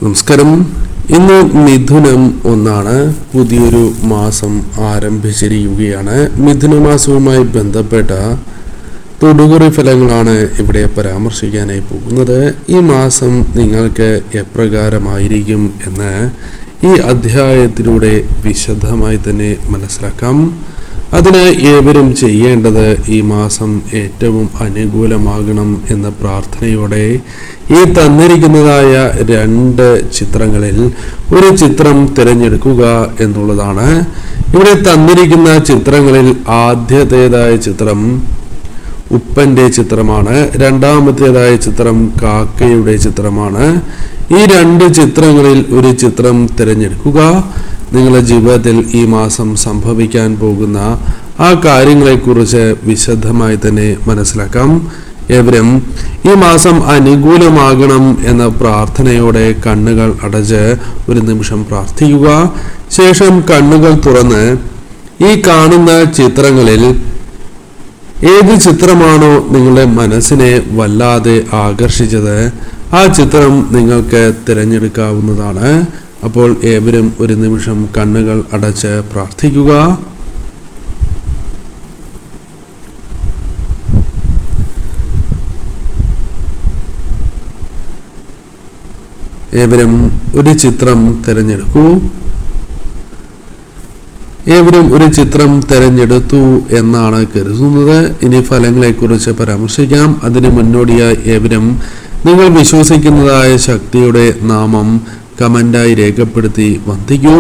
നമസ്കാരം. ഇന്ന് മിഥുനം 1 പുതിയൊരു മാസം ആരംഭിച്ചിരിക്കുകയാണ്. മിഥുന മാസവുമായി ബന്ധപ്പെട്ട തൊടുകുറി ഫലങ്ങളാണ് ഇവിടെ പരാമർശിക്കാനായി പോകുന്നത്. ഈ മാസം നിങ്ങൾക്ക് എപ്രകാരമായിരിക്കും എന്ന് ഈ അധ്യായത്തിലൂടെ വിശദമായി തന്നെ മനസ്സിലാക്കാം. അതിന് ഏവരും ചെയ്യേണ്ടത് ഈ മാസം ഏറ്റവും അനുകൂലമാകണം എന്ന പ്രാർത്ഥനയോടെ ഈ തന്നിരിക്കുന്നതായ 2 ചിത്രങ്ങളിൽ ഒരു ചിത്രം തിരഞ്ഞെടുക്കുക എന്നുള്ളതാണ്. ഇവിടെ തന്നിരിക്കുന്ന ചിത്രങ്ങളിൽ ആദ്യത്തേതായ ചിത്രം ഉപ്പന്റെ ചിത്രമാണ്. രണ്ടാമത്തേതായ ചിത്രം കാക്കയുടെ ചിത്രമാണ്. ഈ 2 ചിത്രങ്ങളിൽ ഒരു ചിത്രം തിരഞ്ഞെടുക്കുക. നിങ്ങളുടെ ജീവിതത്തിൽ ഈ മാസം സംഭവിക്കാൻ പോകുന്ന ആ കാര്യങ്ങളെക്കുറിച്ച് വിശദമായി തന്നെ മനസ്സിലാക്കാം. ഏവരും ഈ മാസം അനുകൂലമാകണം എന്ന പ്രാർത്ഥനയോടെ കണ്ണുകൾ അടച്ച് ഒരു നിമിഷം പ്രാർത്ഥിക്കുക. ശേഷം കണ്ണുകൾ തുറന്ന് ഈ കാണുന്ന ചിത്രങ്ങളിൽ ഏത് ചിത്രമാണോ നിങ്ങളുടെ മനസ്സിനെ വല്ലാതെ ആകർഷിച്ചത് ആ ചിത്രം നിങ്ങൾക്ക് തിരഞ്ഞെടുക്കാവുന്നതാണ്. അപ്പോൾ ഏവരും ഒരു നിമിഷം കണ്ണുകൾ അടച്ച് പ്രാർത്ഥിക്കുക. ഏവരും ഒരു ചിത്രം തിരഞ്ഞെടുക്കൂ. ഏവരും ഒരു ചിത്രം തിരഞ്ഞെടുത്തു എന്നാണ് കരുതുന്നത്. ഇനി ഫലങ്ങളെക്കുറിച്ച് പരാമർശിക്കാം. അതിന് മുന്നോടിയായി ഏവരും നിങ്ങൾ വിശ്വസിക്കുന്നതായ ശക്തിയുടെ നാമം കമന്റായി രേഖപ്പെടുത്തി വന്ദിക്കൂ.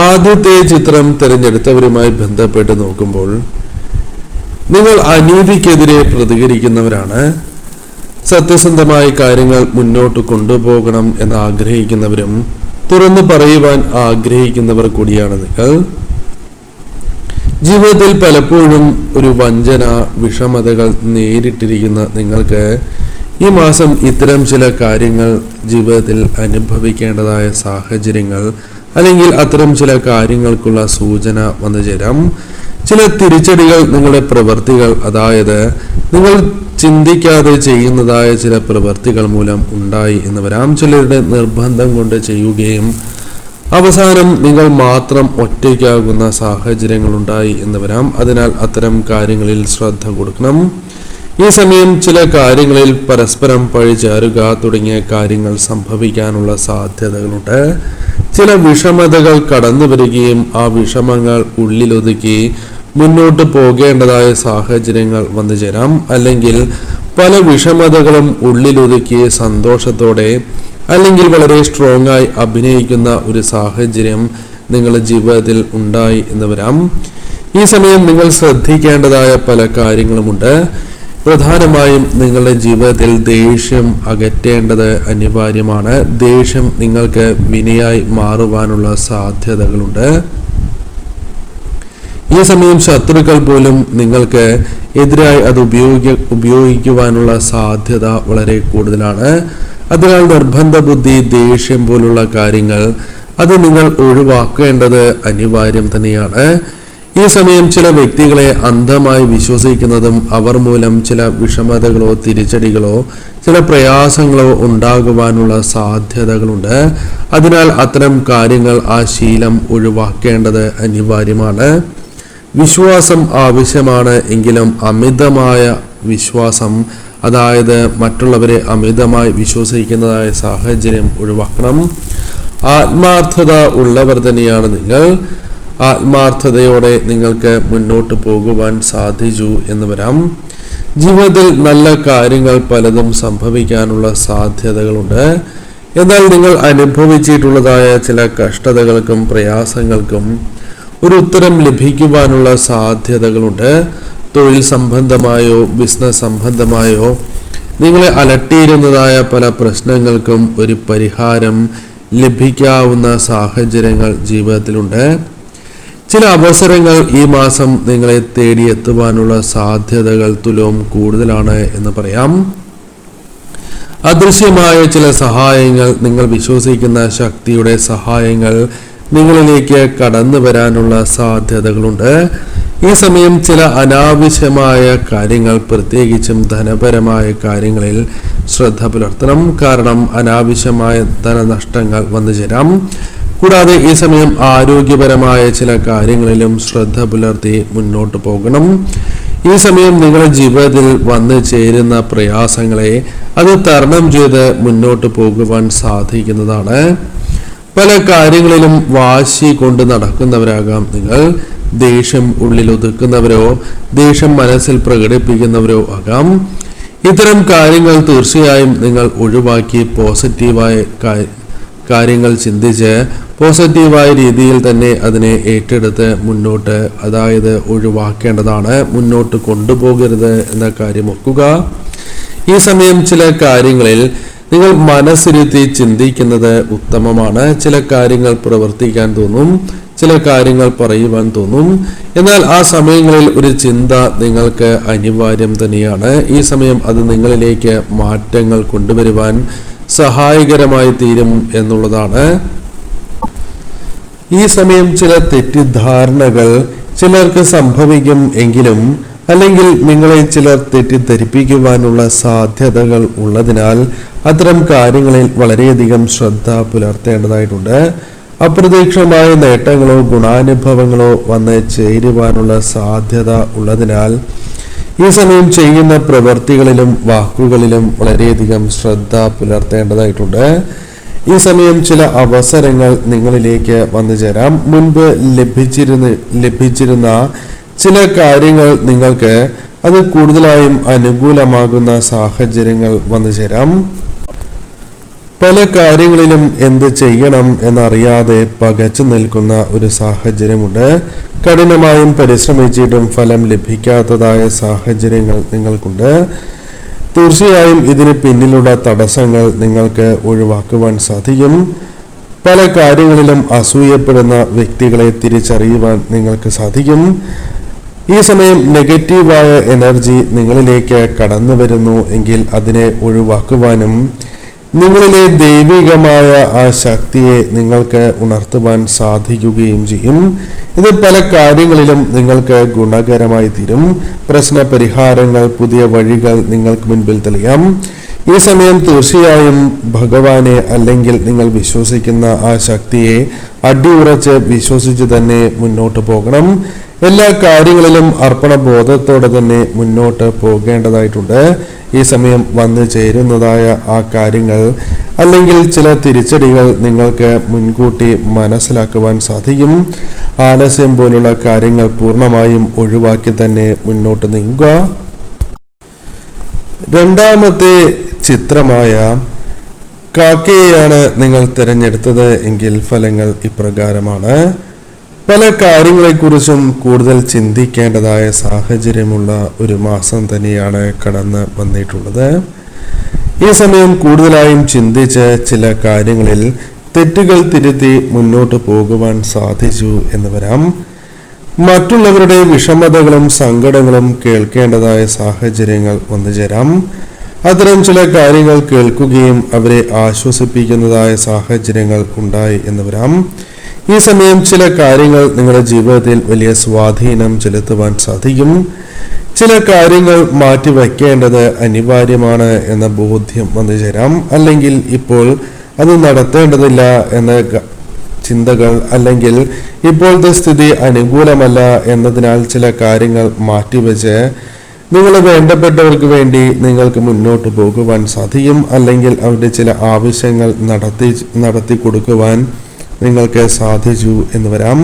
ആദ്യത്തെ ചിത്രം തിരഞ്ഞെടുത്തവരുമായി ബന്ധപ്പെട്ട് നോക്കുമ്പോൾ നിങ്ങൾ അനീതിക്കെതിരെ പ്രതികരിക്കുന്നവരാണ്. സത്യസന്ധമായ കാര്യങ്ങൾ മുന്നോട്ട് കൊണ്ടുപോകണം എന്ന് ആഗ്രഹിക്കുന്നവരും തുറന്നു പറയുവാൻ ആഗ്രഹിക്കുന്നവർ കൂടിയാണ് നിങ്ങൾ. ജീവിതത്തിൽ പലപ്പോഴും ഒരു വഞ്ചന, വിഷമതകൾ നേരിട്ടിരിക്കുന്ന നിങ്ങൾക്ക് ഈ മാസം ഇത്തരം ചില കാര്യങ്ങൾ ജീവിതത്തിൽ അനുഭവിക്കേണ്ടതായ സാഹചര്യങ്ങൾ അല്ലെങ്കിൽ അത്തരം ചില കാര്യങ്ങൾക്കുള്ള സൂചന വന്നു ചേരാം. ചില തിരിച്ചടികൾ നിങ്ങളുടെ പ്രവൃത്തികൾ, അതായത് നിങ്ങൾ ചിന്തിക്കാതെ ചെയ്യുന്നതായ ചില പ്രവൃത്തികൾ മൂലം ഉണ്ടായി എന്ന് വരാം. ചിലരുടെ നിർബന്ധം കൊണ്ട് ചെയ്യുകയും അവസാനം നിങ്ങൾ മാത്രം ഒറ്റയ്ക്കാകുന്ന സാഹചര്യങ്ങൾ ഉണ്ടായി എന്ന് വരാം. അതിനാൽ അത്തരം കാര്യങ്ങളിൽ ശ്രദ്ധ കൊടുക്കണം. ഈ സമയം ചില കാര്യങ്ങളിൽ പരസ്പരം പഴിചാരുക തുടങ്ങിയ കാര്യങ്ങൾ സംഭവിക്കാനുള്ള സാധ്യതകളുണ്ട്. ചില വിഷമതകൾ കടന്നു വരികയും ആ വിഷമങ്ങൾ ഉള്ളിലൊതുക്കി മുന്നോട്ട് പോകേണ്ടതായ സാഹചര്യങ്ങൾ വന്നു ചേരാം. അല്ലെങ്കിൽ പല വിഷമതകളും ഉള്ളിലൊതുക്കി സന്തോഷത്തോടെ അല്ലെങ്കിൽ വളരെ സ്ട്രോങ് ആയി അഭിനയിക്കുന്ന ഒരു സാഹചര്യം നിങ്ങളുടെ ജീവിതത്തിൽ ഉണ്ടായി എന്ന് വരാം. ഈ സമയം നിങ്ങൾ ശ്രദ്ധിക്കേണ്ടതായ പല കാര്യങ്ങളുമുണ്ട്. പ്രധാനമായും നിങ്ങളുടെ ജീവിതത്തിൽ ദേഷ്യം അകറ്റേണ്ടത് അനിവാര്യമാണ്. ദേഷ്യം നിങ്ങൾക്ക് വിനയായി മാറുവാനുള്ള സാധ്യതകളുണ്ട്. ഈ സമയം ശത്രുക്കൾ പോലും നിങ്ങൾക്ക് എതിരായി അത് ഉപയോഗിക്കുവാനുള്ള സാധ്യത വളരെ കൂടുതലാണ്. അതിനാൽ നിർബന്ധ ബുദ്ധി, ദേഷ്യം പോലുള്ള കാര്യങ്ങൾ അത് നിങ്ങൾ ഒഴിവാക്കേണ്ടത് അനിവാര്യം തന്നെയാണ്. ഈ സമയം ചില വ്യക്തികളെ അന്ധമായി വിശ്വസിക്കുന്നതും അവർ മൂലം ചില വിഷമതകളോ തിരിച്ചടികളോ ചില പ്രയാസങ്ങളോ ഉണ്ടാകുവാനുള്ള സാധ്യതകളുണ്ട്. അതിനാൽ അത്തരം കാര്യങ്ങൾ, ആ ശീലം ഒഴിവാക്കേണ്ടത് അനിവാര്യമാണ്. വിശ്വാസം ആവശ്യമാണ്, എങ്കിലും അമിതമായ വിശ്വാസം, അതായത് മറ്റുള്ളവരെ അമിതമായി വിശ്വസിക്കുന്നതായ സാഹചര്യം ഒഴിവാക്കണം. ആത്മാർത്ഥത ഉള്ളവർ തന്നെയാണ് നിങ്ങൾ. ആത്മാർത്ഥതയോടെ നിങ്ങൾക്ക് മുന്നോട്ട് പോകുവാൻ സാധിച്ചു എന്ന് വരാം. ജീവിതത്തിൽ നല്ല കാര്യങ്ങൾ പലതും സംഭവിക്കാനുള്ള സാധ്യതകളുണ്ട്. എന്നാൽ നിങ്ങൾ അനുഭവിച്ചിട്ടുള്ളതായ ചില കഷ്ടതകൾക്കും പ്രയാസങ്ങൾക്കും ഒരു ഉത്തരം ലഭിക്കുവാനുള്ള സാധ്യതകളുണ്ട്. തൊഴിൽ സംബന്ധമായോ ബിസിനസ് സംബന്ധമായോ നിങ്ങളെ അലട്ടിയിരുന്നതായ പല പ്രശ്നങ്ങൾക്കും ഒരു പരിഹാരം ലഭിക്കാവുന്ന സാഹചര്യങ്ങൾ ജീവിതത്തിലുണ്ട്. ചില അവസരങ്ങൾ ഈ മാസം നിങ്ങളെ തേടിയെത്തുവാനുള്ള സാധ്യതകൾ തുലോം കൂടുതലാണ് എന്ന് പറയാം. അദൃശ്യമായ ചില സഹായങ്ങൾ, നിങ്ങൾ വിശ്വസിക്കുന്ന ശക്തിയുടെ സഹായങ്ങൾ നിങ്ങളിലേക്ക് കടന്നു വരാനുള്ള സാധ്യതകളുണ്ട്. ഈ സമയം ചില അനാവശ്യമായ കാര്യങ്ങൾ, പ്രത്യേകിച്ചും ധനപരമായ കാര്യങ്ങളിൽ ശ്രദ്ധ പുലർത്തണം. കാരണം അനാവശ്യമായ ധനനഷ്ടങ്ങൾ വന്നു ചേരാം. കൂടാതെ ഈ സമയം ആരോഗ്യപരമായ ചില കാര്യങ്ങളിലും ശ്രദ്ധ പുലർത്തി മുന്നോട്ട് പോകണം. ഈ സമയം നിങ്ങളുടെ ജീവിതത്തിൽ വന്നു ചേരുന്ന പ്രയാസങ്ങളെ അത് തരണം ചെയ്ത് മുന്നോട്ട് പോകുവാൻ സാധിക്കുന്നതാണ്. പല കാര്യങ്ങളിലും വാശി കൊണ്ട് നടക്കുന്നവരാകാം നിങ്ങൾ. ദേഷ്യം ഉള്ളിൽ ഒതുക്കുന്നവരോ ദേഷ്യം മനസ്സിൽ പ്രകടിപ്പിക്കുന്നവരോ ആകാം. ഇത്തരം കാര്യങ്ങൾ തീർച്ചയായും നിങ്ങൾ ഒഴിവാക്കി പോസിറ്റീവായ കാര്യങ്ങൾ ചിന്തിച്ച് പോസിറ്റീവായ രീതിയിൽ തന്നെ അതിനെ ഏറ്റെടുത്ത് മുന്നോട്ട്, അതായത് ഒഴിവാക്കേണ്ടതാണ്, മുന്നോട്ട് കൊണ്ടുപോകരുത് എന്ന കാര്യം ഓർക്കുക. ഈ സമയം ചില കാര്യങ്ങളിൽ നിങ്ങൾ മനസ്സിരുത്തി ചിന്തിക്കുന്നത് ഉത്തമമാണ്. ചില കാര്യങ്ങൾ പ്രവർത്തിക്കാൻ തോന്നും, ചില കാര്യങ്ങൾ പറയുവാൻ തോന്നും. എന്നാൽ ആ സമയങ്ങളിൽ ഒരു ചിന്ത നിങ്ങൾക്ക് അനിവാര്യം തന്നെയാണ്. ഈ സമയം അത് നിങ്ങളിലേക്ക് മാറ്റങ്ങൾ കൊണ്ടുവരുവാൻ സഹായകരമായി തീരും എന്നുള്ളതാണ്. ഈ സമയം ചില തെറ്റിദ്ധാരണകൾ ചിലർക്ക് സംഭവിക്കും എങ്കിലും, അല്ലെങ്കിൽ നിങ്ങളെ ചിലർ തെറ്റിദ്ധരിപ്പിക്കുവാനുള്ള സാധ്യതകൾ ഉള്ളതിനാൽ അത്തരം കാര്യങ്ങളിൽ വളരെയധികം ശ്രദ്ധ പുലർത്തേണ്ടതായിട്ടുണ്ട്. അപ്രതീക്ഷിതമായ നേട്ടങ്ങളോ ഗുണാനുഭവങ്ങളോ വന്ന് ചേരുവാനുള്ള സാധ്യത ഉള്ളതിനാൽ ഈ സമയം ചെയ്യുന്ന പ്രവൃത്തികളിലും വാക്കുകളിലും വളരെയധികം ശ്രദ്ധ പുലർത്തേണ്ടതായിട്ടുണ്ട്. ഈ സമയം ചില അവസരങ്ങൾ നിങ്ങളിലേക്ക് വന്നു ചേരാം. മുൻപ് ലഭിച്ചിരുന്ന ചില കാര്യങ്ങൾ നിങ്ങൾക്ക് അത് കൂടുതലായും അനുകൂലമാകുന്ന സാഹചര്യങ്ങൾ വന്നു ചേരാം. പല കാര്യങ്ങളിലും എന്ത് ചെയ്യണം എന്നറിയാതെ പകച്ചു നിൽക്കുന്ന ഒരു സാഹചര്യമുണ്ട്. കഠിനമായും പരിശ്രമിച്ചിട്ടും ഫലം ലഭിക്കാത്തതായ സാഹചര്യങ്ങൾ നിങ്ങൾക്കുണ്ട്. തീർച്ചയായും ഇതിന് പിന്നിലുള്ള തടസ്സങ്ങൾ നിങ്ങൾക്ക് ഒഴിവാക്കുവാൻ സാധിക്കും. പല കാര്യങ്ങളിലും അസൂയപ്പെടുന്ന വ്യക്തികളെ തിരിച്ചറിയുവാൻ നിങ്ങൾക്ക് സാധിക്കും. ഈ സമയം നെഗറ്റീവായ എനർജി നിങ്ങളിലേക്ക് കടന്നു വരുന്നു എങ്കിൽ അതിനെ ഒഴിവാക്കുവാനും നിങ്ങളിലെ ദൈവികമായ ആ ശക്തിയെ നിങ്ങൾക്ക് ഉണർത്തുവാൻ സാധിക്കുകയും ചെയ്യും. ഇത് പല കാര്യങ്ങളിലും നിങ്ങൾക്ക് ഗുണകരമായി തീരും. പ്രശ്ന പരിഹാരങ്ങൾ, പുതിയ വഴികൾ നിങ്ങൾക്ക് മുൻപിൽ തെളിയാം. ഈ സമയം തീർച്ചയായും ഭഗവാനെ അല്ലെങ്കിൽ നിങ്ങൾ വിശ്വസിക്കുന്ന ആ ശക്തിയെ അടിയുറച്ച് വിശ്വസിച്ച് തന്നെ മുന്നോട്ട് പോകണം. എല്ലാ കാര്യങ്ങളിലും അർപ്പണബോധത്തോടെ തന്നെ മുന്നോട്ട് പോകേണ്ടതായിട്ടുണ്ട്. ഈ സമയം വന്നു ചേരുന്നതായ ആ കാര്യങ്ങൾ അല്ലെങ്കിൽ ചില തിരിച്ചടികൾ നിങ്ങൾക്ക് മുൻകൂട്ടി മനസ്സിലാക്കുവാൻ സാധിക്കും. ആലസ്യം പോലുള്ള കാര്യങ്ങൾ പൂർണ്ണമായും ഒഴിവാക്കി തന്നെ മുന്നോട്ട് നീങ്ങുക. രണ്ടാമത്തെ ചിത്രമായ കാക്കയെയാണ് നിങ്ങൾ തിരഞ്ഞെടുത്തത് എങ്കിൽ ഫലങ്ങൾ ഇപ്രകാരമാണ്. പല കാര്യങ്ങളെക്കുറിച്ചും കൂടുതൽ ചിന്തിക്കേണ്ടതായ സാഹചര്യമുള്ള ഒരു മാസം തന്നെയാണ് കടന്ന് വന്നിട്ടുള്ളത്. ഈ സമയം കൂടുതലായും ചിന്തിച്ച് ചില കാര്യങ്ങളിൽ തെറ്റുകൾ തിരുത്തി മുന്നോട്ട് പോകുവാൻ സാധിച്ചു എന്ന് വരാം. മറ്റുള്ളവരുടെ വിഷമതകളും സങ്കടങ്ങളും കേൾക്കേണ്ടതായ സാഹചര്യങ്ങൾ വന്നുചേരാം. അത്തരം ചില കാര്യങ്ങൾ കേൾക്കുകയും അവരെ ആശ്വസിപ്പിക്കുന്നതായ സാഹചര്യങ്ങൾ ഉണ്ടായി എന്ന് വരാം. ഈ സമയം ചില കാര്യങ്ങൾ നിങ്ങളുടെ ജീവിതത്തിൽ വലിയ സ്വാധീനം ചെലുത്തുവാൻ സാധിക്കും. ചില കാര്യങ്ങൾ മാറ്റിവെക്കേണ്ടത് അനിവാര്യമാണ് എന്ന ബോധ്യം വന്നു ചേരാം. അല്ലെങ്കിൽ ഇപ്പോൾ അത് നടത്തേണ്ടതില്ല എന്ന ചിന്തകൾ, അല്ലെങ്കിൽ ഇപ്പോഴത്തെ സ്ഥിതി അനുകൂലമല്ല എന്നതിനാൽ ചില കാര്യങ്ങൾ മാറ്റിവെച്ച് നിങ്ങൾ വേണ്ടപ്പെട്ടവർക്ക് വേണ്ടി നിങ്ങൾക്ക് മുന്നോട്ട് പോകുവാൻ സാധിക്കും. അല്ലെങ്കിൽ അവരുടെ ചില ആവശ്യങ്ങൾ നടത്തി കൊടുക്കുവാൻ നിങ്ങൾക്ക് സാധിച്ചു എന്ന് വരാം.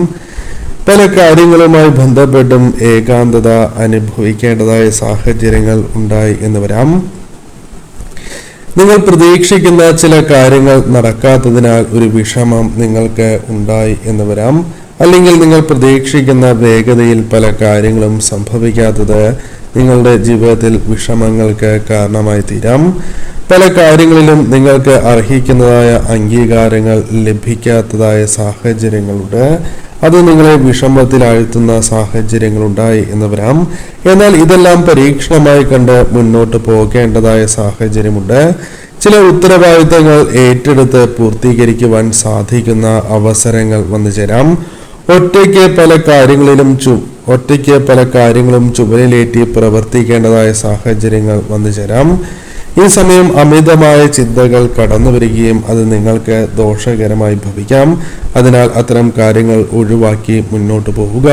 പല കാര്യങ്ങളുമായി ബന്ധപ്പെട്ടും ഏകാന്തത അനുഭവിക്കേണ്ടതായ സാഹചര്യങ്ങൾ ഉണ്ടായി എന്ന് വരാം. നിങ്ങൾ പ്രതീക്ഷിക്കുന്ന ചില കാര്യങ്ങൾ നടക്കാത്തതിനാൽ ഒരു വിഷമം നിങ്ങൾക്ക് ഉണ്ടായി എന്ന് വരാം. അല്ലെങ്കിൽ നിങ്ങൾ പ്രതീക്ഷിക്കുന്ന വേഗതയിൽ പല കാര്യങ്ങളും സംഭവിക്കാത്തത് നിങ്ങളുടെ ജീവിതത്തിൽ വിഷമങ്ങൾക്ക് കാരണമായി തീരാം. പല കാര്യങ്ങളിലും നിങ്ങൾക്ക് അർഹിക്കുന്നതായ അംഗീകാരങ്ങൾ ലഭിക്കാത്തതായ സാഹചര്യങ്ങളുണ്ട്. അത് നിങ്ങളെ വിഷമത്തിലാഴ്ത്തുന്ന സാഹചര്യങ്ങളുണ്ടായി എന്ന് വരാം. എന്നാൽ ഇതെല്ലാം പരീക്ഷണമായി കണ്ട് മുന്നോട്ട് പോകേണ്ടതായ സാഹചര്യമുണ്ട്. ചില ഉത്തരവാദിത്തങ്ങൾ ഏറ്റെടുത്ത് പൂർത്തീകരിക്കുവാൻ സാധിക്കുന്ന അവസരങ്ങൾ വന്നു ചേരാം. ഒറ്റയ്ക്ക് പല കാര്യങ്ങളും ചുമലിലേറ്റി പ്രവർത്തിക്കേണ്ടതായ സാഹചര്യങ്ങൾ വന്നു ചേരാം. ഈ സമയം അമിതമായ ചിന്തകൾ കടന്നു വരികയും അത് നിങ്ങൾക്ക് ദോഷകരമായി ഭവിക്കാം. അതിനാൽ അത്തരം കാര്യങ്ങൾ ഒഴിവാക്കി മുന്നോട്ട് പോവുക.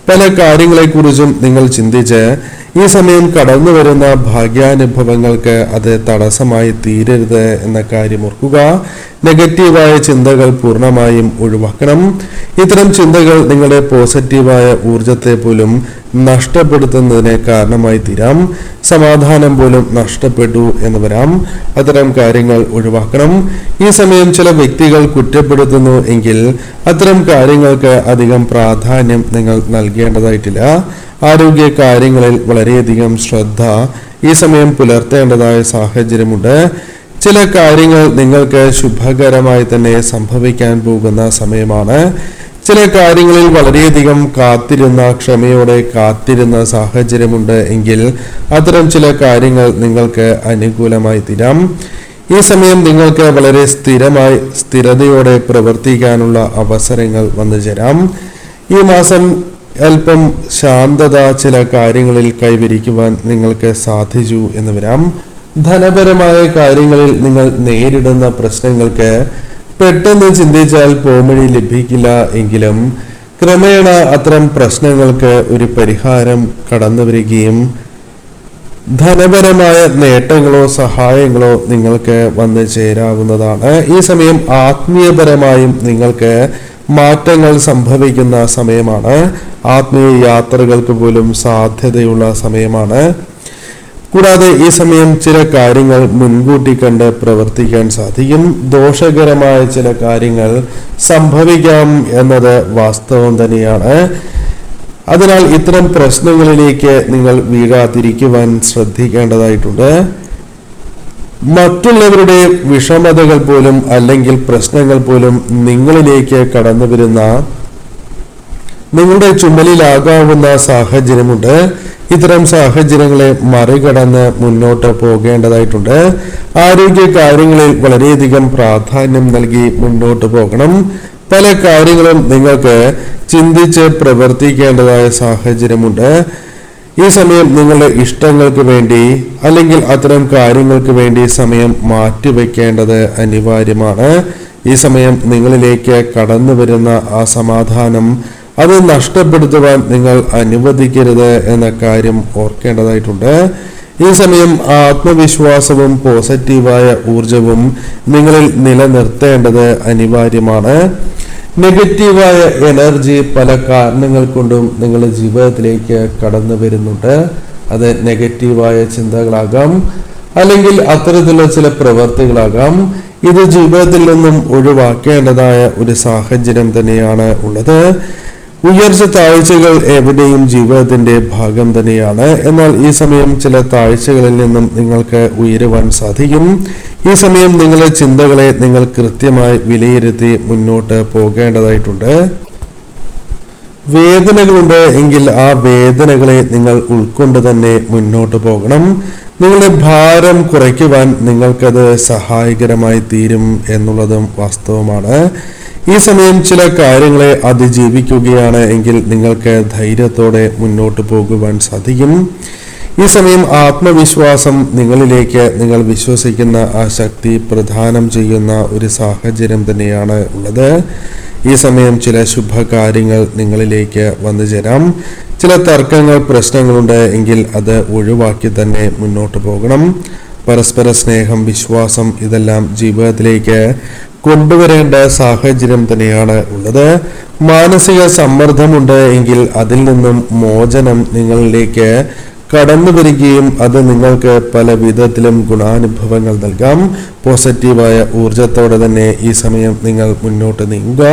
പല കാര്യങ്ങളെക്കുറിച്ചും നിങ്ങൾ ചിന്തിച്ച് ഈ സമയം കടന്നു വരുന്ന ഭാഗ്യാനുഭവങ്ങൾക്ക് അത് തടസ്സമായി തീരരുത് എന്ന കാര്യം ഓർക്കുക. നെഗറ്റീവായ ചിന്തകൾ പൂർണ്ണമായും ഒഴിവാക്കണം. ഇത്തരം ചിന്തകൾ നിങ്ങളുടെ പോസിറ്റീവായ ഊർജത്തെ പോലും നഷ്ടപ്പെടുത്തുന്നതിന് കാരണമായി തീരാം. സമാധാനം പോലും നഷ്ടപ്പെട്ടു എന്ന് വരാം. അത്തരം കാര്യങ്ങൾ ഒഴിവാക്കണം. ഈ സമയം ചില വ്യക്തികൾ കുറ്റപ്പെടുത്തുന്നു എങ്കിൽ അത്തരം കാര്യങ്ങൾക്ക് അധികം പ്രാധാന്യം നിങ്ങൾ നൽകേണ്ടതായിട്ടില്ല. ആരോഗ്യ കാര്യങ്ങളിൽ വളരെയധികം ശ്രദ്ധ ഈ സമയം പുലർത്തേണ്ടതായ സാഹചര്യമുണ്ട്. ചില കാര്യങ്ങൾ നിങ്ങൾക്ക് ശുഭകരമായി തന്നെ സംഭവിക്കാൻ പോകുന്ന സമയമാണ്. ചില കാര്യങ്ങളിൽ വളരെയധികം ക്ഷമയോടെ കാത്തിരുന്ന സാഹചര്യമുണ്ട് എങ്കിൽ അത്തരം ചില കാര്യങ്ങൾ നിങ്ങൾക്ക് അനുകൂലമായി തീരാം. ഈ സമയം നിങ്ങൾക്ക് വളരെ സ്ഥിരതയോടെ പ്രവർത്തിക്കാനുള്ള അവസരങ്ങൾ വന്നു ചേരാം. ഈ മാസം അല്പം ശാന്തത ചില കാര്യങ്ങളിൽ കൈവരിക്കുവാൻ നിങ്ങൾക്ക് സാധിച്ചു എന്ന് വരാം. ധനപരമായ കാര്യങ്ങളിൽ നിങ്ങൾ നേരിടുന്ന പ്രശ്നങ്ങൾക്ക് പെട്ടെന്ന് ചിന്തിച്ചാൽ പോംവഴി ലഭിക്കില്ല എങ്കിലും ക്രമേണ അത്തരം പ്രശ്നങ്ങൾക്ക് ഒരു പരിഹാരം കടന്നു വരികയും ധനപരമായ നേട്ടങ്ങളോ സഹായങ്ങളോ നിങ്ങൾക്ക് വന്നു ചേരാവുന്നതാണ്. ഈ സമയം ആത്മീയപരമായും നിങ്ങൾക്ക് മാറ്റങ്ങൾ സംഭവിക്കുന്ന സമയമാണ്. ആത്മീയ യാത്രകൾക്ക് പോലും സാധ്യതയുള്ള സമയമാണ്. കൂടാതെ ഈ സമയം ചില കാര്യങ്ങൾ മുൻകൂട്ടി കണ്ട് പ്രവർത്തിക്കാൻ സാധിക്കും. ദോഷകരമായ ചില കാര്യങ്ങൾ സംഭവിക്കാം എന്നത് വാസ്തവം തന്നെയാണ്. അതിനാൽ ഇത്തരം പ്രശ്നങ്ങളിലേക്ക് നിങ്ങൾ വീഴാതിരിക്കുവാൻ ശ്രദ്ധിക്കേണ്ടതായിട്ടുണ്ട്. മറ്റുള്ളവരുടെ വിഷമതകൾ പോലും അല്ലെങ്കിൽ പ്രശ്നങ്ങൾ പോലും നിങ്ങളിലേക്ക് കടന്നു വരുന്ന നിങ്ങളുടെ ചുമലിലാകാവുന്ന സാഹചര്യമുണ്ട്. ഇത്തരം സാഹചര്യങ്ങളെ മറികടന്ന് മുന്നോട്ട് പോകേണ്ടതായിട്ടുണ്ട്. ആരോഗ്യ കാര്യങ്ങളിൽ വളരെയധികം പ്രാധാന്യം നൽകി മുന്നോട്ട് പോകണം. പല കാര്യങ്ങളും നിങ്ങൾക്ക് ചിന്തിച്ച് പ്രവർത്തിക്കേണ്ടതായ സാഹചര്യമുണ്ട്. ഈ സമയം നിങ്ങളുടെ ഇഷ്ടങ്ങൾക്ക് വേണ്ടി അല്ലെങ്കിൽ അത്തരം കാര്യങ്ങൾക്ക് വേണ്ടി സമയം മാറ്റിവെക്കേണ്ടത് അനിവാര്യമാണ്. ഈ സമയം നിങ്ങളിലേക്ക് കടന്നു വരുന്ന ആ സമാധാനം അത് നഷ്ടപ്പെടുത്തുവാൻ നിങ്ങൾ അനുവദിക്കരുത് എന്ന കാര്യം ഓർക്കേണ്ടതായിട്ടുണ്ട്. ഈ സമയം ആത്മവിശ്വാസവും പോസിറ്റീവായ ഊർജവും നിങ്ങളിൽ നിലനിർത്തേണ്ടത് അനിവാര്യമാണ്. നെഗറ്റീവായ എനർജി പല കാരണങ്ങൾ കൊണ്ടും നിങ്ങളുടെ ജീവിതത്തിലേക്ക് കടന്നു വരുന്നുണ്ട്. അത് നെഗറ്റീവായ ചിന്തകളാകാം, അല്ലെങ്കിൽ അത്തരത്തിലുള്ള ചില പ്രവർത്തികളാകാം. ഇത് ജീവിതത്തിൽ നിന്നും ഒഴിവാക്കേണ്ടതായ ഒരു സാഹചര്യം തന്നെയാണ് ഉള്ളത്. ഉയർച്ച താഴ്ചകൾ എവിടെയും ജീവിതത്തിന്റെ ഭാഗം തന്നെയാണ്. എന്നാൽ ഈ സമയം ചില താഴ്ചകളിൽ നിന്നും നിങ്ങൾക്ക് ഉയരുവാൻ സാധിക്കും. ഈ സമയം നിങ്ങളുടെ ചിന്തകളെ നിങ്ങൾ കൃത്യമായി വിലയിരുത്തി മുന്നോട്ട് പോകേണ്ടതായിട്ടുണ്ട്. വേദനകളുണ്ട് എങ്കിൽ ആ വേദനകളെ നിങ്ങൾ ഉൾക്കൊണ്ട് തന്നെ മുന്നോട്ട് പോകണം. നിങ്ങളുടെ ഭാരം കുറയ്ക്കുവാൻ നിങ്ങൾക്കത് സഹായകരമായി തീരും എന്നുള്ളതും വാസ്തവമാണ്. ഈ സമയം ചില കാര്യങ്ങളെ അതിജീവിക്കുകയാണ് എങ്കിൽ നിങ്ങൾക്ക് ധൈര്യത്തോടെ മുന്നോട്ട് പോകുവാൻ സാധിക്കും. ഈ സമയം ആത്മവിശ്വാസം നിങ്ങളിലേക്ക് നിങ്ങൾ വിശ്വസിക്കുന്ന ആ ശക്തി പ്രദാനം ചെയ്യുന്ന ഒരു സാഹചര്യം തന്നെയാണ് ഉള്ളത്. ഈ സമയം ചില ശുഭകാര്യങ്ങൾ നിങ്ങളിലേക്ക് വന്നു ചേരാം. ചില തർക്കങ്ങൾ പ്രശ്നങ്ങളുണ്ട് എങ്കിൽ അത് ഒഴിവാക്കി തന്നെ മുന്നോട്ട് പോകണം. പരസ്പര സ്നേഹം, വിശ്വാസം ഇതെല്ലാം ജീവിതത്തിലേക്ക് കൊണ്ടുവരേണ്ട സാഹചര്യം തന്നെയാണ് ഉള്ളത്. മാനസിക സമ്മർദ്ദമുണ്ട് എങ്കിൽ അതിൽ നിന്നും മോചനം നിങ്ങളിലേക്ക് കടന്നു വരികയും അത് നിങ്ങൾക്ക് പല വിധത്തിലും ഗുണാനുഭവങ്ങൾ നൽകാം. പോസിറ്റീവായ ഊർജത്തോടെ തന്നെ ഈ സമയം നിങ്ങൾ മുന്നോട്ട് നീങ്ങുക.